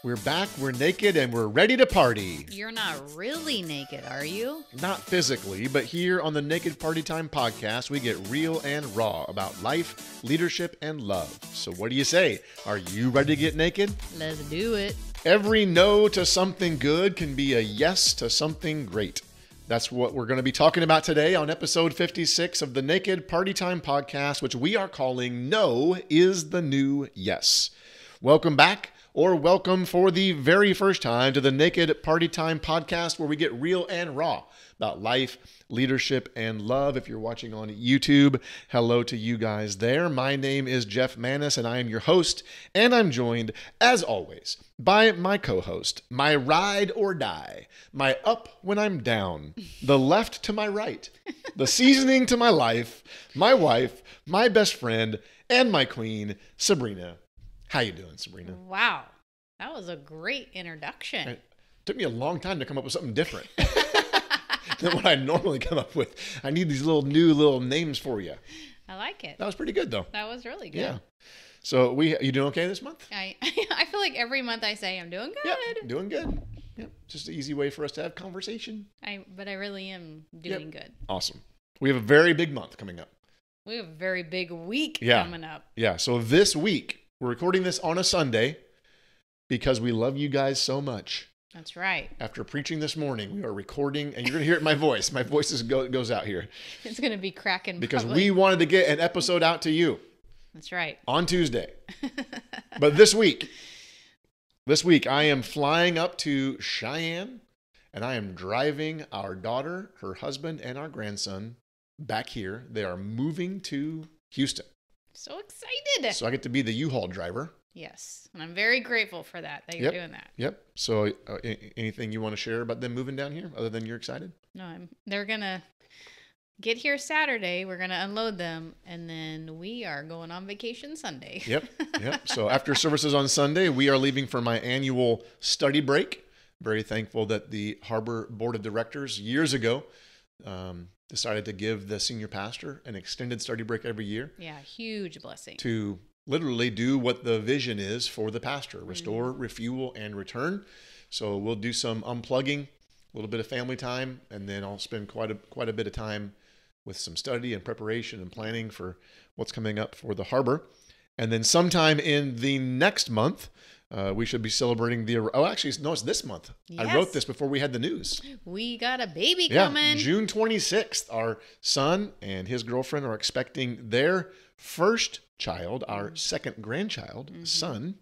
We're back, we're naked, and we're ready to party. You're not really naked, are you? Not physically, but here on the Naked Party Time podcast, we get real and raw about life, leadership, and love. So what do you say? Are you ready to get naked? Let's do it. Every no to something good can be a yes to something great. That's what we're going to be talking about today on episode 56 of the Naked Party Time podcast, which we are calling No is the New Yes. Welcome back. Or welcome for the very first time to the Naked Party Time podcast, where we get real and raw about life, leadership, and love. If you're watching on YouTube, hello to you guys there. My name is Jeff Manis, and I am your host, and I'm joined, as always, by my co-host, my ride or die, my up when I'm down, the left to my right, the seasoning to my life, my wife, my best friend, and my queen, Sabrina. How you doing, Sabrina? Wow. That was a great introduction. It took me a long time to come up with something different than what I normally come up with. I need these new names for you. I like it. That was pretty good, though. That was really good. Yeah. So you doing okay this month? I feel like every month I say I'm doing good. Yep, doing good. Yep. Just an easy way for us to have conversation. But I really am doing good. Awesome. We have a very big month coming up. We have a very big week coming up. Yeah. So this week, we're recording this on a Sunday because we love you guys so much. That's right. After preaching this morning, we are recording, and you're going to hear it in my voice. My voice goes out here. It's going to be cracking. Because we wanted to get an episode out to you. That's right. On Tuesday. But this week, I am flying up to Cheyenne, and I am driving our daughter, her husband, and our grandson back here. They are moving to Houston. So excited. So I get to be the U-Haul driver. Yes. And I'm very grateful for that you're doing that. Yep. So anything you want to share about them moving down here other than you're excited? No, they're going to get here Saturday. We're going to unload them. And then we are going on vacation Sunday. Yep. So after services on Sunday, we are leaving for my annual study break. Very thankful that the Harbor Board of Directors years ago decided to give the senior pastor an extended study break every year. Yeah, huge blessing. To literally do what the vision is for the pastor: restore, refuel, and return. So we'll do some unplugging, a little bit of family time, and then I'll spend quite a bit of time with some study and preparation and planning for what's coming up for the harbor. And then sometime in the next month, we should be celebrating it's this month. Yes. I wrote this before we had the news. We got a baby coming. June 26th. Our son and his girlfriend are expecting their first child, our second grandchild, son.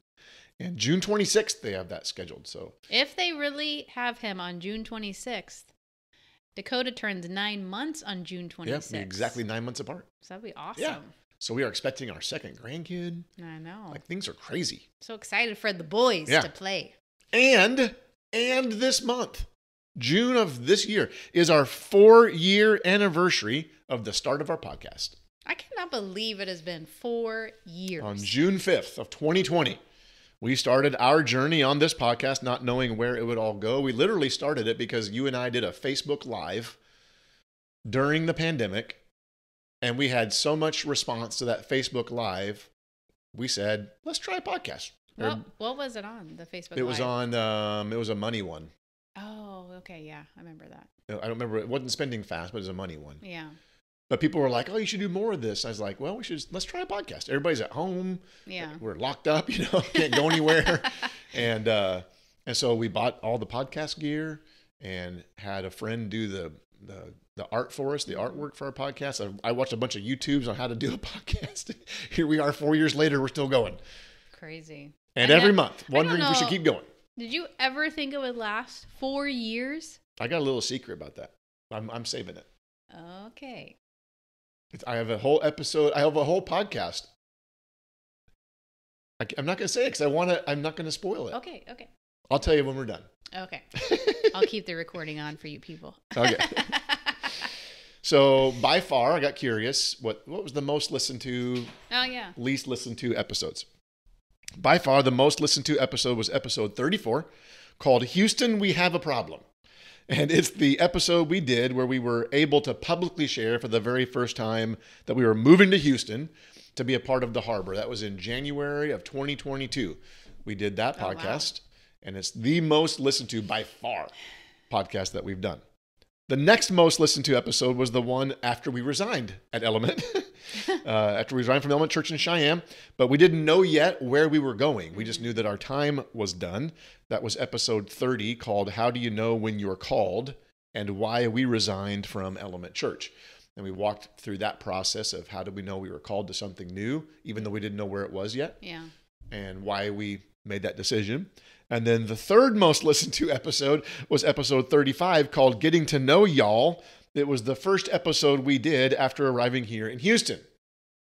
And June 26th, they have that scheduled. So if they really have him on June 26th, Dakota turns 9 months on June 26th. Yeah, exactly 9 months apart. So that'd be awesome. Yeah. So we are expecting our second grandkid. I know. Like, things are crazy. So excited for the boys to play. And this month, June of this year, is our 4-year anniversary of the start of our podcast. I cannot believe it has been 4 years. On June 5th of 2020, we started our journey on this podcast, not knowing where it would all go. We literally started it because you and I did a Facebook Live during the pandemic. And we had so much response to that Facebook Live, we said, let's try a podcast. What was it on, the Facebook Live? It was on, it was a money one. Oh, okay, yeah, I remember that. I don't remember, it wasn't Spending Fast, but it was a money one. Yeah. But people were like, oh, you should do more of this. I was like, well, let's try a podcast. Everybody's at home. Yeah. We're locked up, can't go anywhere. And so we bought all the podcast gear and had a friend do the art for us, the artwork for our podcast. I watched a bunch of YouTubes on how to do a podcast. Here we are 4 years later, we're still going. Crazy. And every month, wondering if we should keep going. Did you ever think it would last 4 years? I got a little secret about that. I'm saving it. Okay. I have a whole episode. I have a whole podcast. I'm not going to say it because I'm not going to spoil it. Okay. I'll tell you when we're done. Okay. I'll keep the recording on for you people. Okay. So by far, I got curious. What was the most listened to? Oh, yeah. Least listened to episodes. By far, the most listened to episode was episode 34, called Houston, We Have a Problem. And it's the episode we did where we were able to publicly share for the very first time that we were moving to Houston to be a part of the harbor. That was in January of 2022. We did that podcast. And it's the most listened to by far podcast that we've done. The next most listened to episode was the one after we resigned at Element, after we resigned from Element Church in Cheyenne, but we didn't know yet where we were going. We just knew that our time was done. That was episode 30, called How Do You Know When You're Called and Why We Resigned from Element Church. And we walked through that process of how did we know we were called to something new, even though we didn't know where it was yet, and why we made that decision. And then the third most listened to episode was episode 35, called Getting to Know Y'all. It was the first episode we did after arriving here in Houston.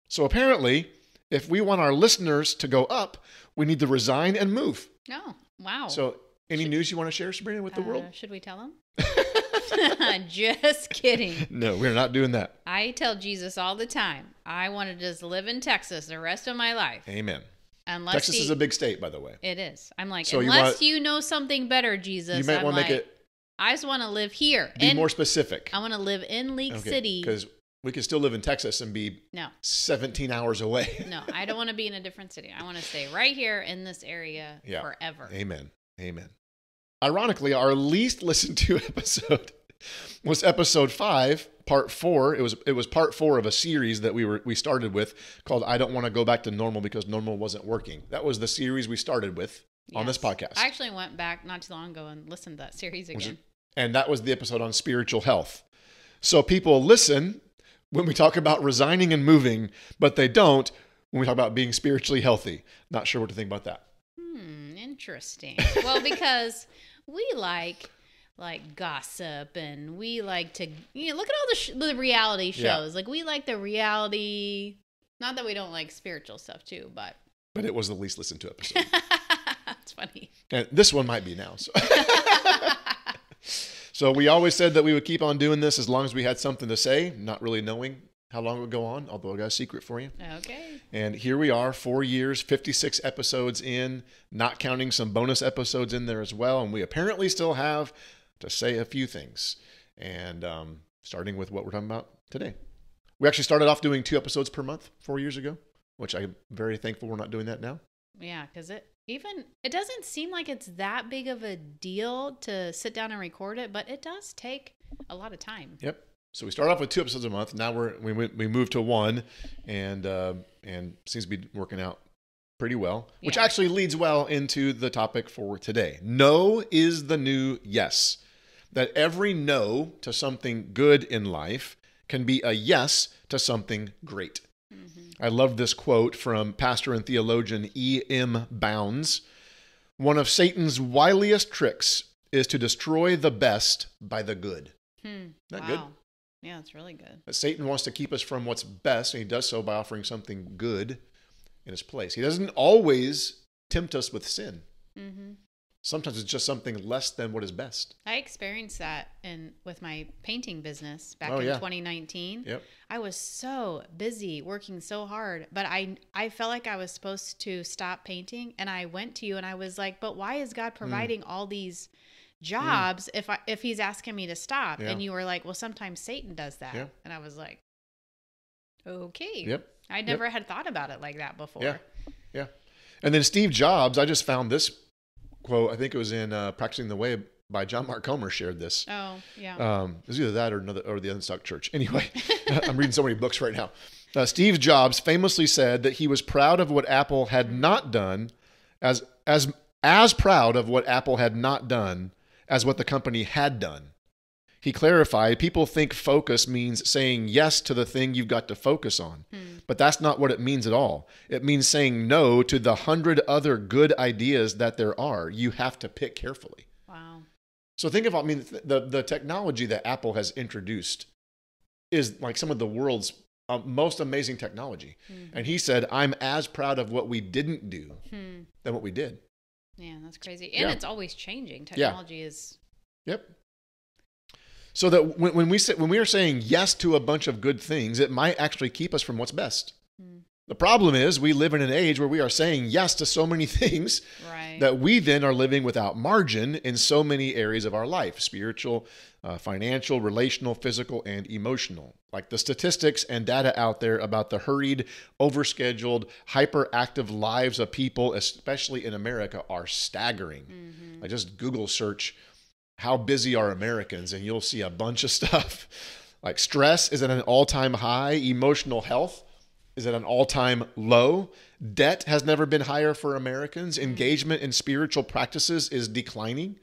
So apparently, if we want our listeners to go up, we need to resign and move. Oh, wow. So any news you want to share, Sabrina, with the world? Should we tell them? Just kidding. No, we're not doing that. I tell Jesus all the time, I want to just live in Texas the rest of my life. Amen. Unless Texas is a big state, by the way. It is. I'm like, So unless you know something better, Jesus. You might want to make it. I just want to live here. Be more specific. I want to live in League City. Because we could still live in Texas and be 17 hours away. No, I don't want to be in a different city. I want to stay right here in this area forever. Amen. Amen. Ironically, our least listened to episode was episode 5, part 4. It was part 4 of a series that we started with called I Don't Want to Go Back to Normal Because Normal Wasn't Working. That was the series we started with on this podcast. I actually went back not too long ago and listened to that series again. And that was the episode on spiritual health. So people listen when we talk about resigning and moving, but they don't when we talk about being spiritually healthy. Not sure what to think about that. Interesting. Well, because we like gossip, and we like to look at all the reality shows. Like we like the reality. Not that we don't like spiritual stuff too, but it was the least listened to episode. That's funny. And this one might be now. So. So we always said that we would keep on doing this as long as we had something to say, not really knowing how long it would go on, although I got a secret for you. Okay. And here we are, 4 years, 56 episodes in, not counting some bonus episodes in there as well. And we apparently still have to say a few things. And starting with what we're talking about today. We actually started off doing 2 episodes per month 4 years ago, which I'm very thankful we're not doing that now. Yeah, because it doesn't seem like it's that big of a deal to sit down and record it, but it does take a lot of time. Yep. So we started off with 2 episodes a month. Now we moved to 1, and seems to be working out pretty well, which actually leads well into the topic for today. No is the new yes. That every no to something good in life can be a yes to something great. Mm-hmm. I love this quote from pastor and theologian E.M. Bounds. One of Satan's wiliest tricks is to destroy the best by the good. Isn't that good? Yeah, it's really good. That Satan wants to keep us from what's best, and he does so by offering something good in its place. He doesn't always tempt us with sin. Mm-hmm. Sometimes it's just something less than what is best. I experienced that with my painting business back in 2019. Yep. I was so busy working so hard, but I felt like I was supposed to stop painting, and I went to you and I was like, but why is God providing all these jobs if he's asking me to stop? And you were like, well, sometimes Satan does that. And I was like, okay. Yep. I never had thought about it like that before. Yeah. And then Steve Jobs, I just found this quote. I think it was in Practicing the Way by John Mark Comer shared this. Oh, yeah. It was either that or the Unstuck Church. Anyway, I'm reading so many books right now. Steve Jobs famously said that he was proud of what Apple had not done as proud of what Apple had not done as what the company had done. He clarified, people think focus means saying yes to the thing you've got to focus on. But that's not what it means at all. It means saying no to the 100 other good ideas that there are. You have to pick carefully. Wow. So think about, the technology that Apple has introduced is like some of the world's most amazing technology. Mm-hmm. And he said, I'm as proud of what we didn't do than what we did. Yeah, that's crazy. And it's always changing. Technology is... Yep. So that when we are saying yes to a bunch of good things, it might actually keep us from what's best. The problem is we live in an age where we are saying yes to so many things Right. that we then are living without margin in so many areas of our life: spiritual, financial, relational, physical, and emotional. Like the statistics and data out there about the hurried, overscheduled, hyperactive lives of people, especially in America, are staggering. I just Google search how busy are Americans and you'll see a bunch of stuff. Like stress is at an all-time high, emotional health is at an all-time low. Debt has never been higher for Americans. Engagement in spiritual practices is declining.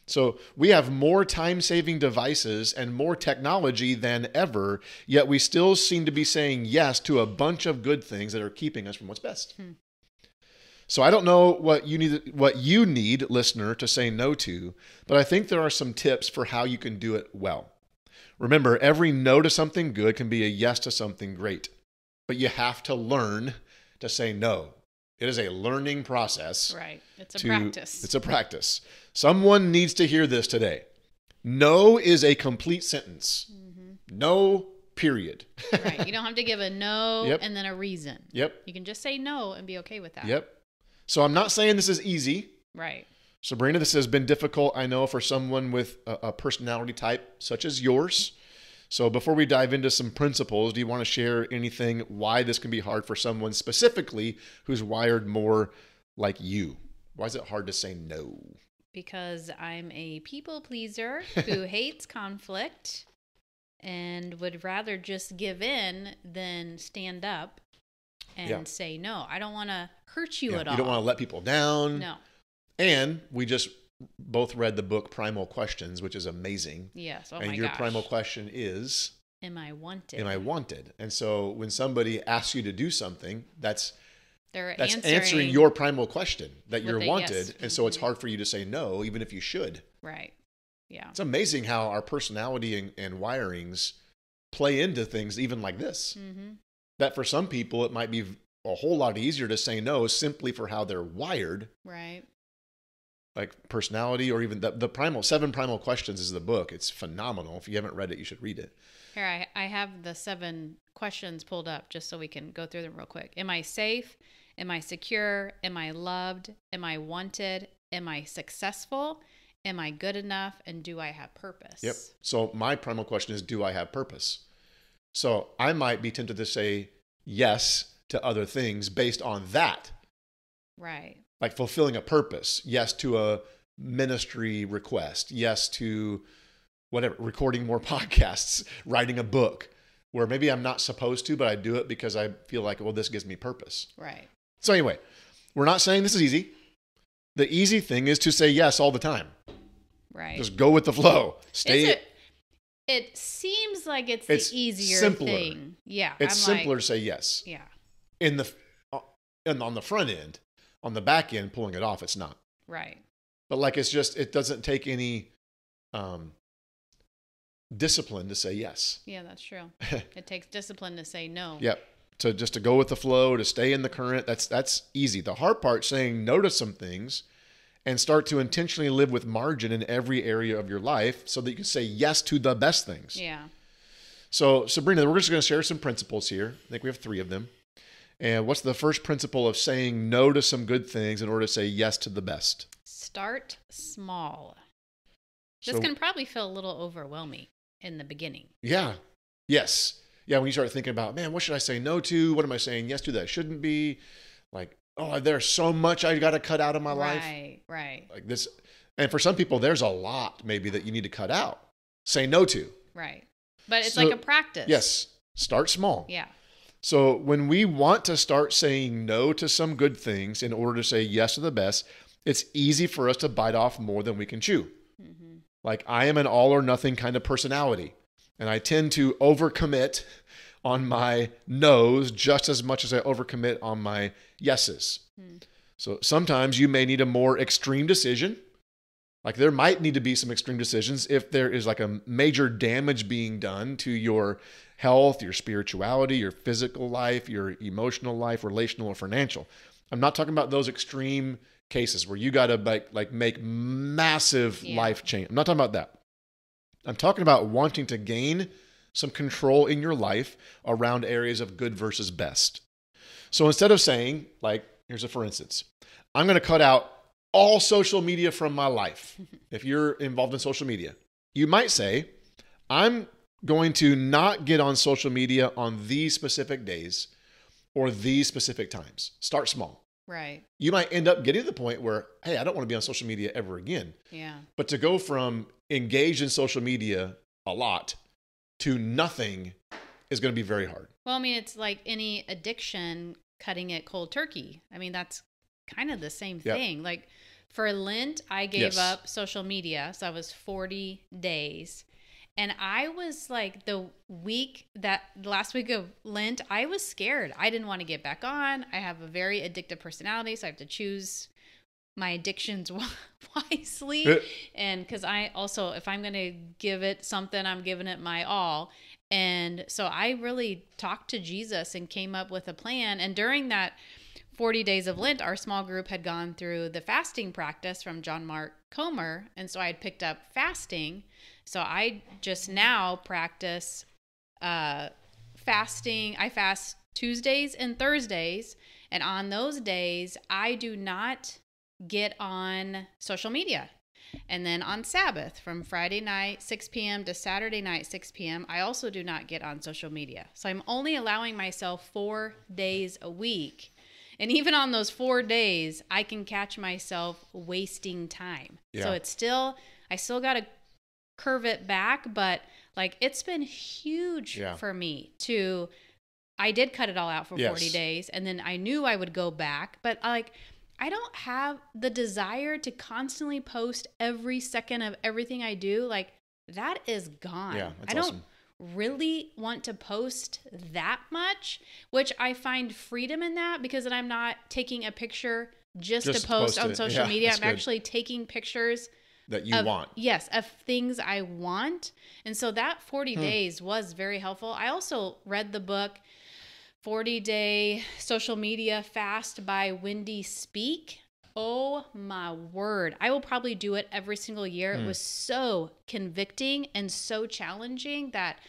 So we have more time-saving devices and more technology than ever, yet we still seem to be saying yes to a bunch of good things that are keeping us from what's best. So I don't know what you need, listener, to say no to, but I think there are some tips for how you can do it well. Remember, every no to something good can be a yes to something great, but you have to learn to say no. It is a learning process. Right. It's a practice. It's a practice. Someone needs to hear this today. No is a complete sentence. No, period. Right. You don't have to give a no Yep. and then a reason. Yep. You can just say no and be okay with that. Yep. So I'm not saying this is easy. Right. Sabrina, this has been difficult, I know, for someone with a personality type such as yours. So before we dive into some principles, do you want to share anything why this can be hard for someone specifically who's wired more like you? Why is it hard to say no? Because I'm a people pleaser who hates conflict and would rather just give in than stand up and say no. I don't want to hurt you at all. You don't want to let people down. No. And we just both read the book Primal Questions, which is amazing. Yes. Oh and my your gosh. primal question is, Am I wanted? am I wanted? And so when somebody asks you to do something, that's They're answering your primal question that you're with a wanted. yes. And so it's hard for you to say no, even if you should. Right. Yeah. It's amazing how our personality and wirings play into things even like this. That for some people, it might be a whole lot easier to say no simply for how they're wired. Right. Like personality, or even the 7 primal questions is the book. It's phenomenal. If you haven't read it, you should read it. Here, I have the 7 questions pulled up just so we can go through them real quick. Am I safe? Am I secure? Am I loved? Am I wanted? Am I successful? Am I good enough? And do I have purpose? Yep. So my primal question is, do I have purpose? So I might be tempted to say yes to other things based on that. Right. Like fulfilling a purpose. Yes to a ministry request. Yes to whatever, recording more podcasts, writing a book, where maybe I'm not supposed to, but I do it because I feel like, well, this gives me purpose. Right. So anyway, we're not saying this is easy. The easy thing is to say yes all the time. Right. Just go with the flow. It seems like it's It's the easier simpler. thing. Yeah. It's I'm simpler like, to say yes. Yeah. And on the front end. On the back end, pulling it off, it's not. Right. But like it doesn't take any discipline to say yes. Yeah, that's true. It takes discipline to say no. Yep. To go with the flow, to stay in the current, that's easy. The hard part, saying no to some things and start to intentionally live with margin in every area of your life so that you can say yes to the best things. Yeah. So Sabrina, we're just going to share some principles here. I think we have 3 of them. And what's the first principle of saying no to some good things in order to say yes to the best? Start small. This So- can probably feel a little overwhelming in the beginning. Yeah. Yes. Yeah. When you start thinking about, man, what should I say no to? What am I saying yes to that shouldn't be? Like, oh, there's so much I got to cut out of my life. Right. Like this. And for some people, there's a lot maybe that you need to cut out, say no to. Right. But it's So- like a practice. Yes. Start small. Yeah. So when we want to start saying no to some good things in order to say yes to the best, it's easy for us to bite off more than we can chew. Like I am an all or nothing kind of personality, and I tend to overcommit on my no's just as much as I overcommit on my yeses. So sometimes you may need a more extreme decision. Like there might need to be some extreme decisions if there is like a major damage being done to your health, your spirituality, your physical life, your emotional life, relational or financial. I'm not talking about those extreme cases where you got to like make massive life change. I'm not talking about that. I'm talking about wanting to gain some control in your life around areas of good versus best. So instead of saying, like, here's a for instance, I'm going to cut out all social media from my life. If you're involved in social media, you might say, I'm going to not get on social media on these specific days or these specific times. Start small. Right. You might end up getting to the point where, hey, I don't want to be on social media ever again. Yeah. But to go from engaged in social media a lot to nothing is going to be very hard. Well, I mean, it's like any addiction, cutting it cold turkey. I mean, that's kind of the same thing. Like for Lent, I gave up social media. So I was 40 days. And I was like the last week of Lent, I was scared. I didn't want to get back on. I have a very addictive personality, so I have to choose my addictions wisely. And because I also, if I'm going to give it something, I'm giving it my all. And so I really talked to Jesus and came up with a plan. And during that 40 days of Lent, our small group had gone through the fasting practice from John Mark Comer. And so I had picked up fasting. So I just now practice fasting. I fast Tuesdays and Thursdays. And on those days, I do not get on social media. And then on Sabbath, from Friday night, 6 p.m. to Saturday night, 6 p.m., I also do not get on social media. So I'm only allowing myself 4 days a week. And even on those 4 days, I can catch myself wasting time. Yeah. So it's still, I still got to curve it back, but like it's been huge for me I did cut it all out for 40 days, and then I knew I would go back, but like I don't have the desire to constantly post every second of everything I do. Like that is gone. Yeah, that's I don't awesome. Really want to post that much, which I find freedom in that because then I'm not taking a picture just to post on social media. I'm actually taking pictures that you want. Yes, of things I want. And so that 40 days was very helpful. I also read the book 40-Day Social Media Fast by Wendy Speak. Oh my word. I will probably do it every single year. It was so convicting and so challenging that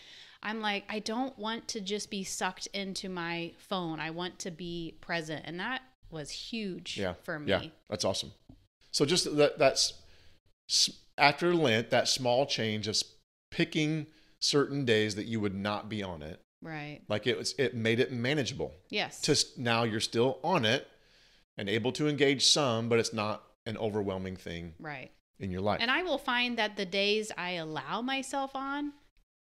I'm like, I don't want to just be sucked into my phone. I want to be present. And that was huge for me. Yeah, that's awesome. So just that's after Lent, that small change of picking certain days that you would not be on it. Right. Like it made it manageable. Yes. Now you're still on it and able to engage some, but it's not an overwhelming thing in your life. And I will find that the days I allow myself on,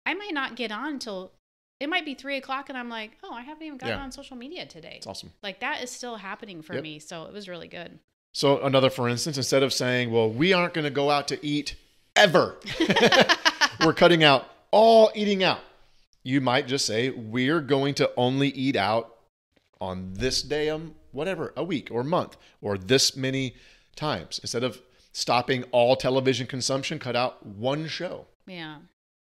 I might not get on until it might be 3:00 and I'm like, oh, I haven't even gotten on social media today. It's awesome. Like that is still happening for me. So it was really good. So another, for instance, instead of saying, well, we aren't going to go out to eat ever, we're cutting out all eating out. You might just say, we're going to only eat out on this day, whatever, a week or month, or this many times. Instead of stopping all television consumption, cut out one show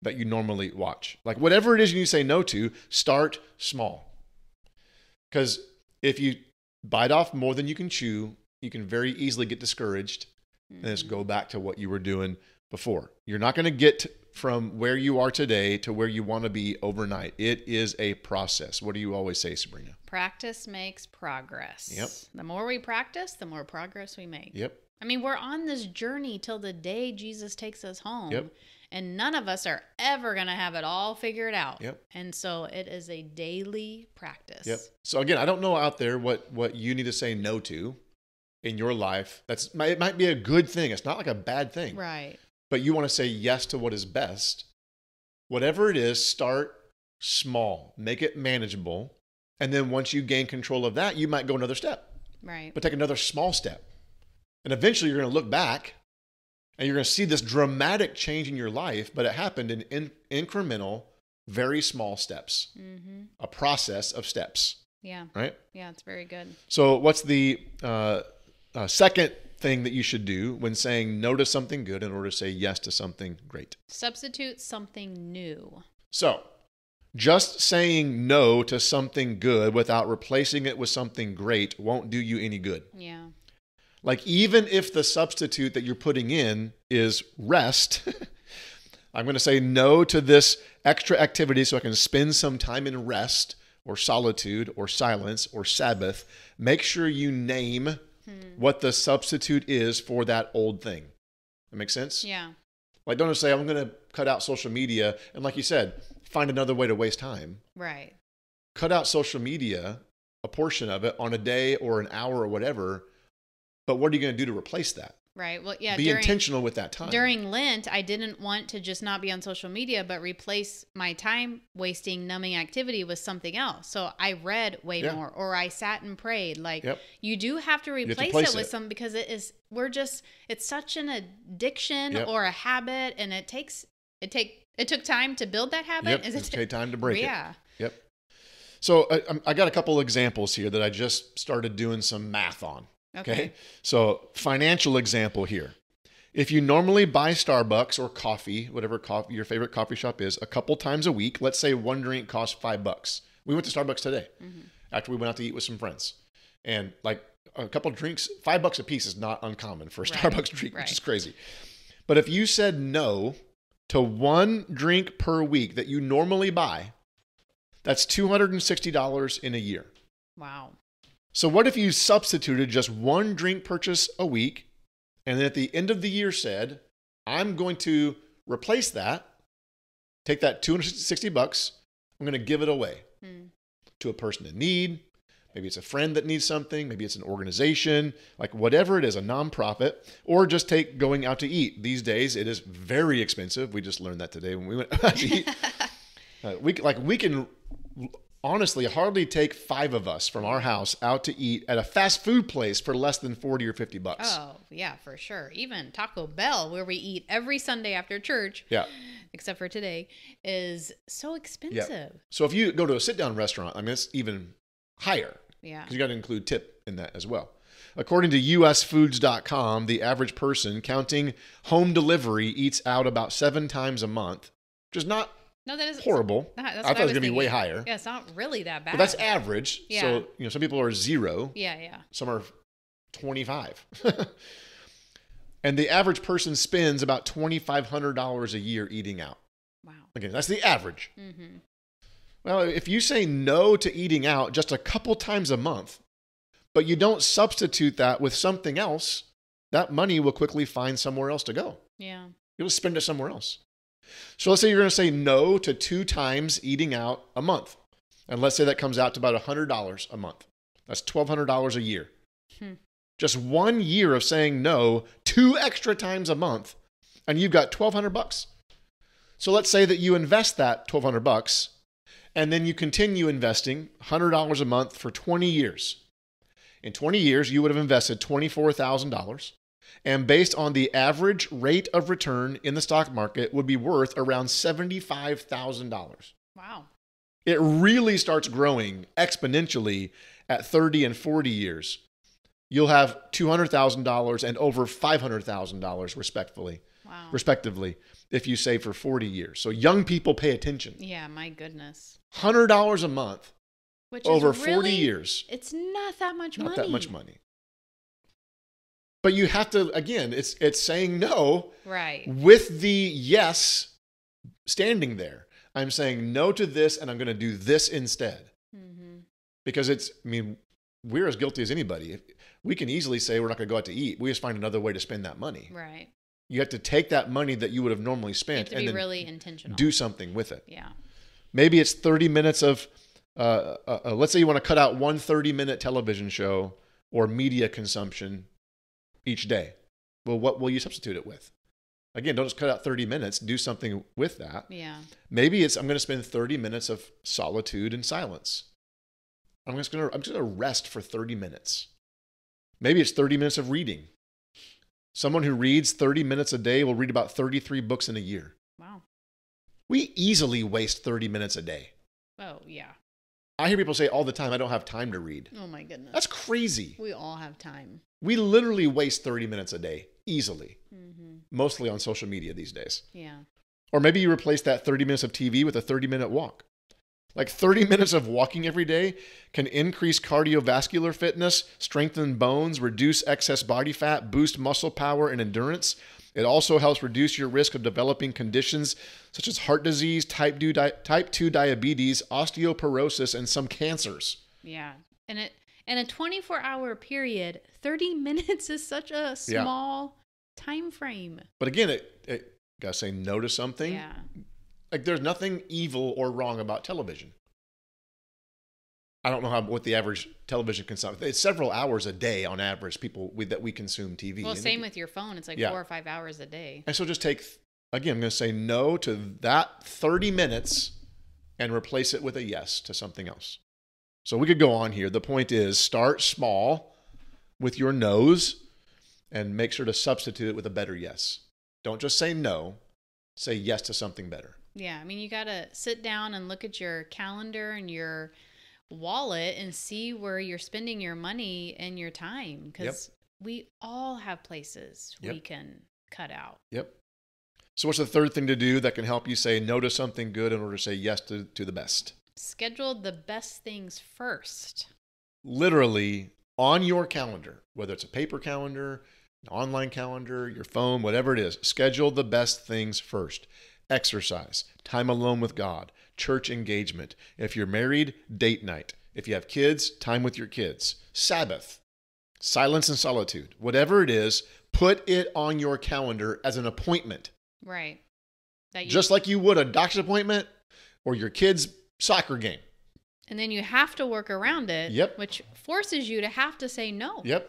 that you normally watch. Like whatever it is you say no to, start small. Because if you bite off more than you can chew, you can very easily get discouraged and just go back to what you were doing before. You're not going to get from where you are today to where you want to be overnight. It is a process. What do you always say, Sabrina? Practice makes progress. Yep. The more we practice, the more progress we make. Yep. I mean, we're on this journey till the day Jesus takes us home. Yep. And none of us are ever going to have it all figured out. Yep. And so it is a daily practice. Yep. So again, I don't know out there what you need to say no to in your life. It might be a good thing. It's not like a bad thing. Right. But you want to say yes to what is best. Whatever it is, start small. Make it manageable. And then once you gain control of that, you might go another step. Right. But take another small step. And eventually you're going to look back and you're going to see this dramatic change in your life, but it happened in incremental, very small steps. Mm-hmm. A process of steps. Yeah. Right? Yeah, it's very good. So what's the second thing that you should do when saying no to something good in order to say yes to something great? Substitute something new. So just saying no to something good without replacing it with something great won't do you any good. Yeah. Like even if the substitute that you're putting in is rest, I'm going to say no to this extra activity so I can spend some time in rest or solitude or silence or Sabbath, make sure you name what the substitute is for that old thing. That makes sense? Yeah. Like, don't just say, I'm going to cut out social media. And like you said, find another way to waste time. Right. Cut out social media, a portion of it on a day or an hour or whatever. But what are you going to do to replace that? Right. Well, yeah. Be intentional with that time. During Lent, I didn't want to just not be on social media, but replace my time wasting numbing activity with something else. So I read way more, or I sat and prayed. Like you do have to replace it with some, because it's such an addiction or a habit, and it took time to build that habit. It took time to break it. Yeah. Yep. So I got a couple examples here that I just started doing some math on. Okay. So financial example here. If you normally buy Starbucks or coffee, whatever coffee your favorite coffee shop is, a couple times a week, let's say one drink costs $5. We went to Starbucks today after we went out to eat with some friends. And like a couple drinks, $5 a piece is not uncommon for a Starbucks drink, which is crazy. But if you said no to one drink per week that you normally buy, that's $260 in a year. Wow. So what if you substituted just one drink purchase a week, and then at the end of the year said, I'm going to replace that, take that $260, I'm going to give it away to a person in need. Maybe it's a friend that needs something. Maybe it's an organization, like whatever it is, a nonprofit, or just take going out to eat. These days, it is very expensive. We just learned that today when we went out to eat. We can honestly hardly take 5 of us from our house out to eat at a fast food place for less than $40 or $50. Oh, yeah, for sure. Even Taco Bell, where we eat every Sunday after church, except for today, is so expensive. Yeah. So if you go to a sit-down restaurant, I mean, it's even higher. Yeah. Because you got to include tip in that as well. According to usfoods.com, the average person counting home delivery eats out about 7 times a month, which is not horrible. That's I thought it was going to be way higher. Yeah, it's not really that bad. But that's average. Yeah. So, some people are 0. Yeah. Some are 25. And the average person spends about $2,500 a year eating out. Wow. Again, that's the average. Mm-hmm. Well, if you say no to eating out just a couple times a month, but you don't substitute that with something else, that money will quickly find somewhere else to go. Yeah. You'll spend it somewhere else. So let's say you're going to say no to 2 times eating out a month. And let's say that comes out to about $100 a month. That's $1,200 a year. Just 1 year of saying no 2 extra times a month, and you've got $1,200. So let's say that you invest that $1,200, and then you continue investing $100 a month for 20 years. In 20 years, you would have invested $24,000. And based on the average rate of return in the stock market, would be worth around $75,000. Wow. It really starts growing exponentially at 30 and 40 years. You'll have $200,000 and over $500,000 respectively, if you save for 40 years. So young people, pay attention. Yeah, my goodness. $100 a month, which over is really, 40 years. It's not that much money. Not that much money. But you have to, again, it's saying no with the yes standing there. I'm saying no to this, and I'm going to do this instead. Mm-hmm. Because we're as guilty as anybody. We can easily say we're not going to go out to eat. We just find another way to spend that money. Right. You have to take that money that you would have normally spent and then really intentional. Do something with it. Yeah. Maybe it's 30 minutes of, let's say you want to cut out one 30-minute television show or media consumption each day. Well, what will you substitute it with? Again, don't just cut out 30 minutes. Do something with that. Yeah. Maybe I'm going to spend 30 minutes of solitude and silence. I'm just going to rest for 30 minutes. Maybe it's 30 minutes of reading. Someone who reads 30 minutes a day will read about 33 books in a year. Wow. We easily waste 30 minutes a day. Oh, yeah. I hear people say all the time, I don't have time to read. Oh, my goodness. That's crazy. We all have time. We literally waste 30 minutes a day, easily. Mm-hmm. Mostly on social media these days. Yeah. Or maybe you replace that 30 minutes of TV with a 30-minute walk. Like 30 minutes of walking every day can increase cardiovascular fitness, strengthen bones, reduce excess body fat, boost muscle power and endurance. It also helps reduce your risk of developing conditions such as heart disease, type 2 diabetes, osteoporosis, and some cancers. Yeah. And in a 24-hour period, 30 minutes is such a small time frame. But again, it gotta say no to something. Yeah. Like there's nothing evil or wrong about television. I don't know what the average television consumption. It's several hours a day on average. That we consume TV. Well, same with your phone. It's like 4 or 5 hours a day. And so just take, again, I'm going to say no to that 30 minutes and replace it with a yes to something else. So we could go on here. The point is, start small with your no's and make sure to substitute it with a better yes. Don't just say no. Say yes to something better. Yeah, I mean, you got to sit down and look at your calendar and your wallet and see where you're spending your money and your time, because we all have places we can cut out. Yep. So what's the third thing to do that can help you say no to something good in order to say yes to the best? Schedule the best things first. Literally on your calendar, whether it's a paper calendar, an online calendar, your phone, whatever it is, schedule the best things first. Exercise, time alone with God, church engagement. If you're married, date night. If you have kids, time with your kids. Sabbath, silence and solitude. Whatever it is, put it on your calendar as an appointment. Right. Just like you would a doctor's appointment or your kid's soccer game. And then you have to work around it, which forces you to have to say no. Yep.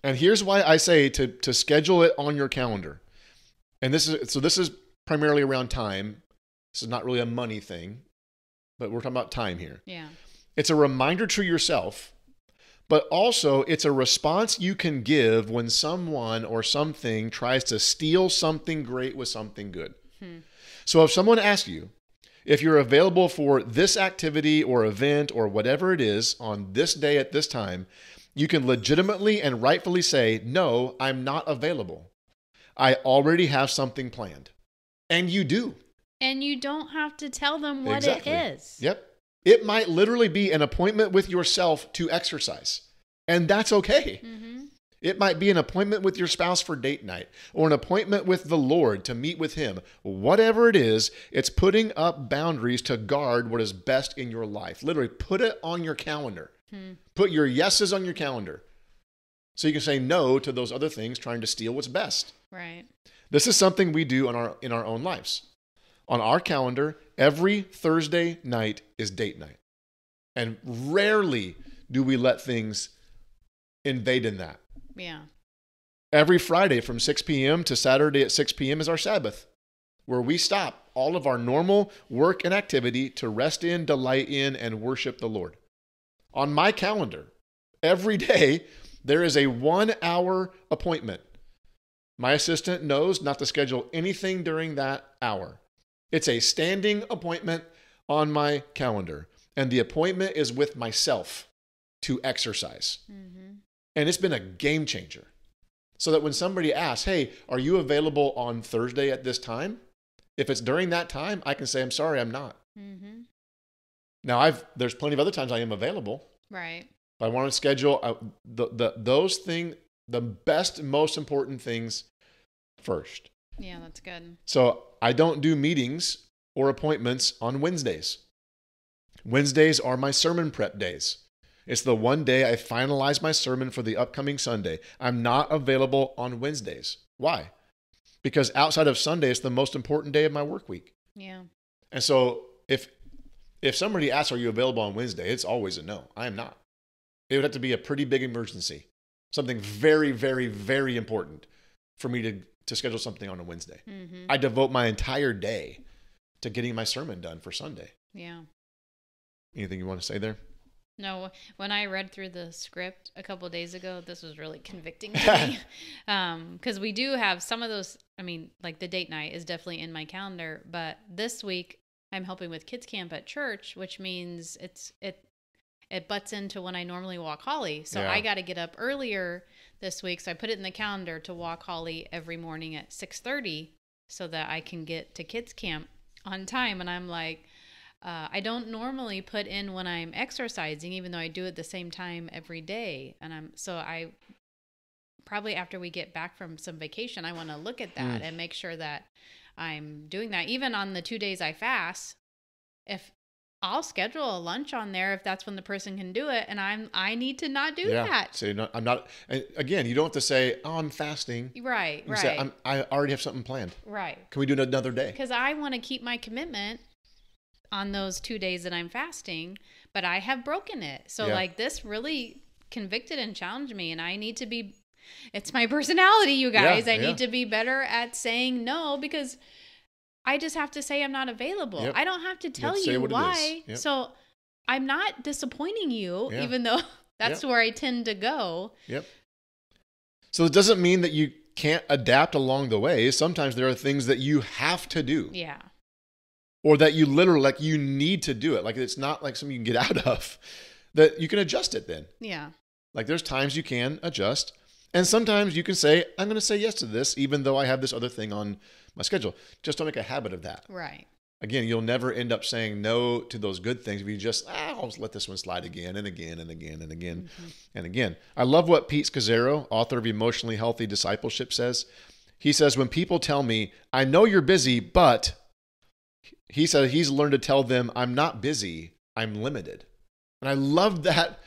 And here's why I say to schedule it on your calendar. And this is primarily around time. This is not really a money thing, but we're talking about time here. Yeah. It's a reminder to yourself, but also it's a response you can give when someone or something tries to steal something great with something good. So if someone asks you if you're available for this activity or event or whatever it is on this day at this time, you can legitimately and rightfully say, no, I'm not available. I already have something planned. And you do. And you don't have to tell them what it is. Yep. It might literally be an appointment with yourself to exercise. And that's okay. Mm-hmm. It might be an appointment with your spouse for date night or an appointment with the Lord to meet with him. Whatever it is, it's putting up boundaries to guard what is best in your life. Literally, put it on your calendar. Put your yeses on your calendar so you can say no to those other things trying to steal what's best. Right. This is something we do in our own lives. On our calendar, every Thursday night is date night. And rarely do we let things invade in that. Yeah. Every Friday from 6 p.m. to Saturday at 6 p.m. is our Sabbath, where we stop all of our normal work and activity to rest in, delight in, and worship the Lord. On my calendar, every day, there is a 1-hour appointment. My assistant knows not to schedule anything during that hour. It's a standing appointment on my calendar, and the appointment is with myself to exercise. Mm-hmm. And it's been a game changer. So that when somebody asks, hey, are you available on Thursday at this time? If it's during that time, I can say, I'm sorry, I'm not. Mm-hmm. Now, there's plenty of other times I am available. Right. But I want to schedule those things, the best, most important things first. Yeah, that's good. So I don't do meetings or appointments on Wednesdays. Wednesdays are my sermon prep days. It's the one day I finalize my sermon for the upcoming Sunday. I'm not available on Wednesdays. Why? Because outside of Sunday, it's the most important day of my work week. Yeah. And so if somebody asks, are you available on Wednesday? It's always a no. I am not. It would have to be a pretty big emergency. Something very, very, very important for me to schedule something on a Wednesday. Mm-hmm. I devote my entire day to getting my sermon done for Sunday. Yeah. Anything you want to say there? No, when I read through the script a couple of days ago, this was really convicting to me. Because we do have some of those, I mean, like the date night is definitely in my calendar, but this week I'm helping with kids camp at church, which means it butts into when I normally walk Holly. So I got to get up earlier this week. So I put it in the calendar to walk Holly every morning at 6:30 so that I can get to kids camp on time. And I'm like, I don't normally put in when I'm exercising, even though I do it the same time every day. And I probably after we get back from some vacation, I want to look at that and make sure that I'm doing that. Even on the 2 days I fast, if I'll schedule a lunch on there if that's when the person can do it, and I need to not do that. So I'm not. And again, you don't have to say, "Oh, I'm fasting." Right. You say, I already have something planned. Right. Can we do it another day? Because I want to keep my commitment on those 2 days that I'm fasting, but I have broken it. So like this really convicted and challenged me, and I need to be. It's my personality, you guys. I need to be better at saying no, because I just have to say I'm not available. Yep. I don't have to tell you why. Yep. So I'm not disappointing you, even though that's where I tend to go. Yep. So it doesn't mean that you can't adapt along the way. Sometimes there are things that you have to do. Yeah. Or that you literally, like, you need to do it. Like, it's not like something you can get out of, that you can adjust it then. Yeah. Like, there's times you can adjust. And sometimes you can say, I'm going to say yes to this, even though I have this other thing on my schedule. Just don't make a habit of that. Right. Again, you'll never end up saying no to those good things if you just, I'll let this one slide again and again and again and again and again. I love what Pete Scazzero, author of Emotionally Healthy Discipleship, says. He says, when people tell me, I know you're busy, but he said he's learned to tell them, I'm not busy, I'm limited. And I love that,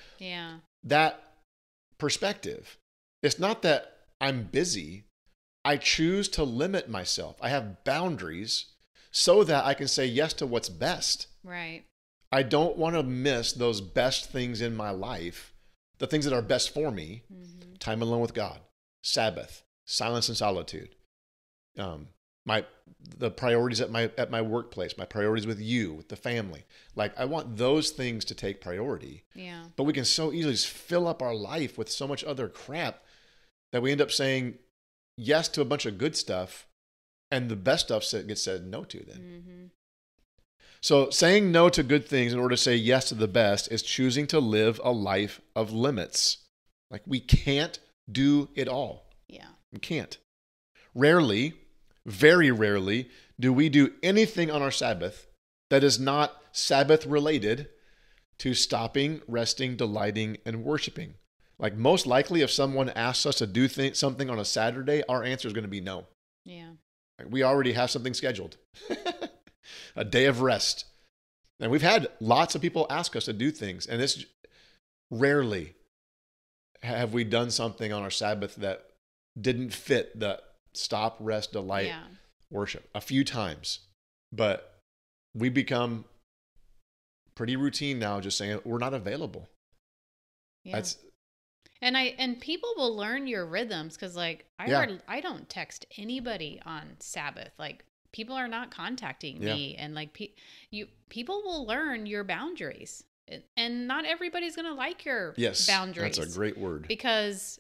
that perspective. It's not that I'm busy. I choose to limit myself. I have boundaries so that I can say yes to what's best. Right. I don't want to miss those best things in my life, the things that are best for me. Time alone with God, Sabbath, silence and solitude, the priorities at my workplace, my priorities with you, with the family. Like, I want those things to take priority. Yeah. But we can so easily just fill up our life with so much other crap that we end up saying yes to a bunch of good stuff, and the best stuff gets said no to then. So saying no to good things in order to say yes to the best is choosing to live a life of limits. Like, we can't do it all. Yeah. We can't. Rarely, very rarely, do we do anything on our Sabbath that is not Sabbath related to stopping, resting, delighting, and worshiping. Like, most likely, if someone asks us to do something on a Saturday, our answer is going to be no. Yeah. Like, we already have something scheduled. A day of rest. And we've had lots of people ask us to do things, and it's rarely have we done something on our Sabbath that didn't fit the stop, rest, delight, worship. A few times. But we become pretty routine now, just saying we're not available. Yeah. And people will learn your rhythms, because like I don't text anybody on Sabbath. Like, people are not contacting me, and like people will learn your boundaries, and not everybody's gonna like your boundaries. That's a great word, because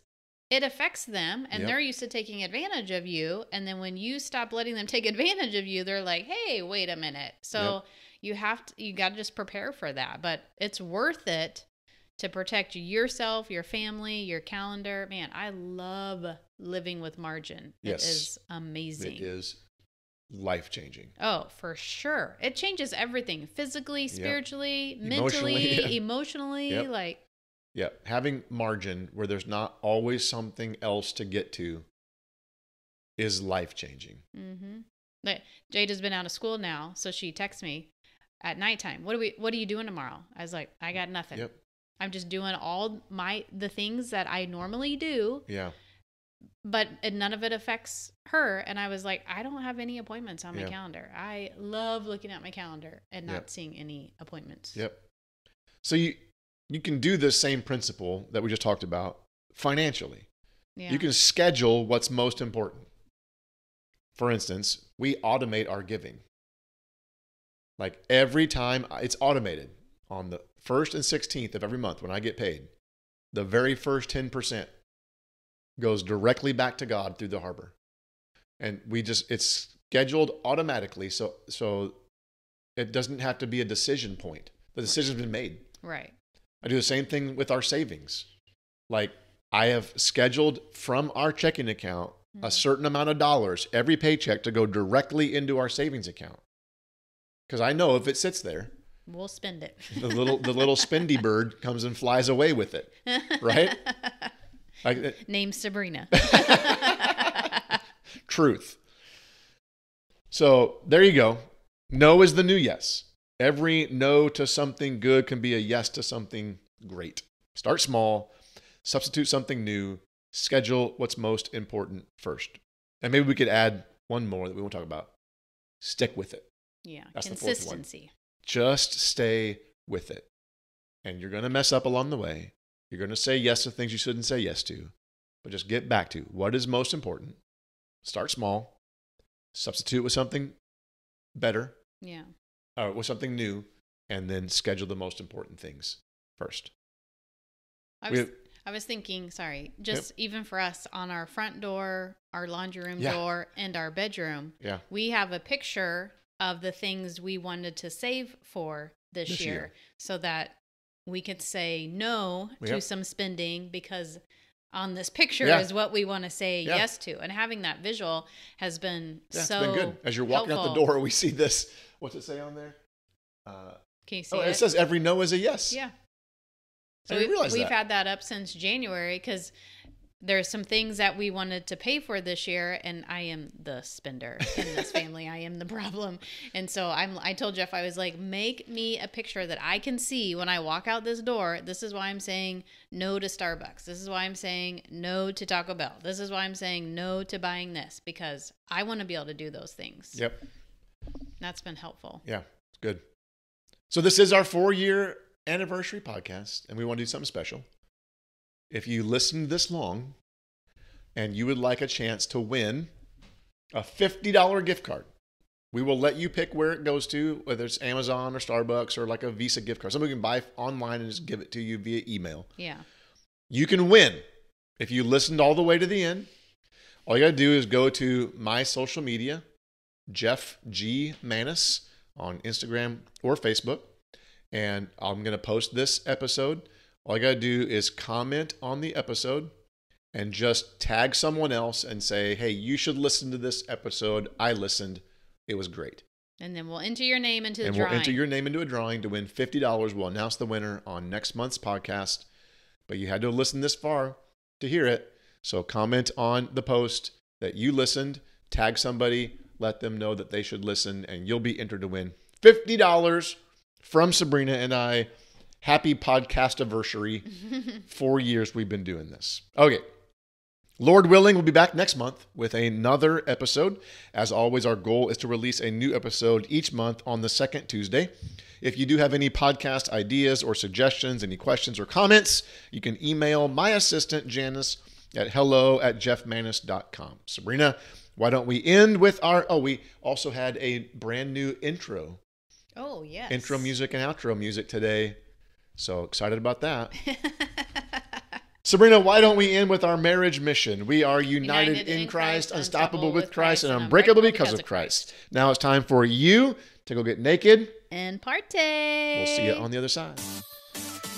it affects them, and they're used to taking advantage of you. And then when you stop letting them take advantage of you, they're like, "Hey, wait a minute." So you got to just prepare for that. But it's worth it to protect yourself, your family, your calendar. Man, I love living with margin. Yes. It is amazing. It is life-changing. Oh, for sure. It changes everything. Physically, spiritually, mentally, emotionally. Like, having margin where there's not always something else to get to is life-changing. Jade has been out of school now, so she texts me at nighttime. What are you doing tomorrow? I was like, I got nothing. Yep. I'm just doing all the things that I normally do. Yeah. But none of it affects her. And I was like, I don't have any appointments on my calendar. I love looking at my calendar and not seeing any appointments. Yep. So you can do the same principle that we just talked about financially. Yeah. You can schedule what's most important. For instance, we automate our giving. Like, every time it's automated on the 1st and 16th of every month when I get paid, the very first 10% goes directly back to God through the harbor. And it's scheduled automatically. So it doesn't have to be a decision point. The decision's been made. Right. I do the same thing with our savings. Like, I have scheduled from our checking account a certain amount of dollars every paycheck to go directly into our savings account. Because I know if it sits there, we'll spend it. the little spendy bird comes and flies away with it, right? Name Sabrina. Truth. So there you go. No is the new yes. Every no to something good can be a yes to something great. Start small, substitute something new, schedule what's most important first. And maybe we could add one more that we won't talk about. Stick with it. Yeah, That's consistency. The fourth one. Just stay with it. And you're going to mess up along the way. You're going to say yes to things you shouldn't say yes to. But just get back to what is most important. Start small. Substitute with something better. Yeah. Or with something new. And then schedule the most important things first. I was thinking, just even for us on our front door, our laundry room door, and our bedroom, we have a picture of the things we wanted to save for this year so that we could say no to some spending because on this picture is what we want to say yes to. And having that visual has been so it's been good. As you're walking out the door, we see this. What's it say on there? Can you see it? It says every no is a yes. Yeah. So we've had that up since January because there's some things that we wanted to pay for this year, and I am the spender in this family. I am the problem. And so I told Jeff, I was like, make me a picture that I can see when I walk out this door. This is why I'm saying no to Starbucks. This is why I'm saying no to Taco Bell. This is why I'm saying no to buying this, because I want to be able to do those things. Yep. That's been helpful. Yeah, it's good. So this is our 4-year anniversary podcast, and we want to do something special. If you listened this long and you would like a chance to win a $50 gift card, we will let you pick where it goes to, whether it's Amazon or Starbucks or like a Visa gift card. Somebody can buy online and just give it to you via email. Yeah. You can win if you listened all the way to the end. All you got to do is go to my social media, Jeff G. Manis on Instagram or Facebook. And I'm going to post this episode. All you got to do is comment on the episode and just tag someone else and say, hey, you should listen to this episode. I listened. It was great. And then we'll enter your name into the drawing. And we'll enter your name into a drawing to win $50. We'll announce the winner on next month's podcast. But you had to listen this far to hear it. So comment on the post that you listened, tag somebody, let them know that they should listen, and you'll be entered to win $50 from Sabrina and I. Happy podcast anniversary. 4 years we've been doing this. Okay. Lord willing, we'll be back next month with another episode. As always, our goal is to release a new episode each month on the second Tuesday. If you do have any podcast ideas or suggestions, any questions or comments, you can email my assistant, Janice, at hello@jeffmanis.com. Sabrina, why don't we end with we also had a brand new intro. Oh, yes. Intro music and outro music today. So excited about that. Sabrina, why don't we end with our marriage mission? We are united in Christ, unstoppable with Christ, and unbreakable because of Christ. Now it's time for you to go get naked and party. We'll see you on the other side.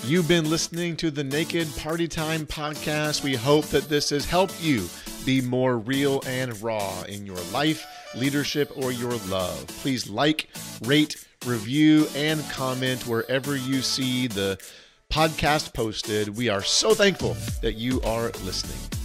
You've been listening to the Naked Party Time podcast. We hope that this has helped you be more real and raw in your life, leadership, or your love. Please like, rate, review, and comment wherever you see the podcast posted. We are so thankful that you are listening.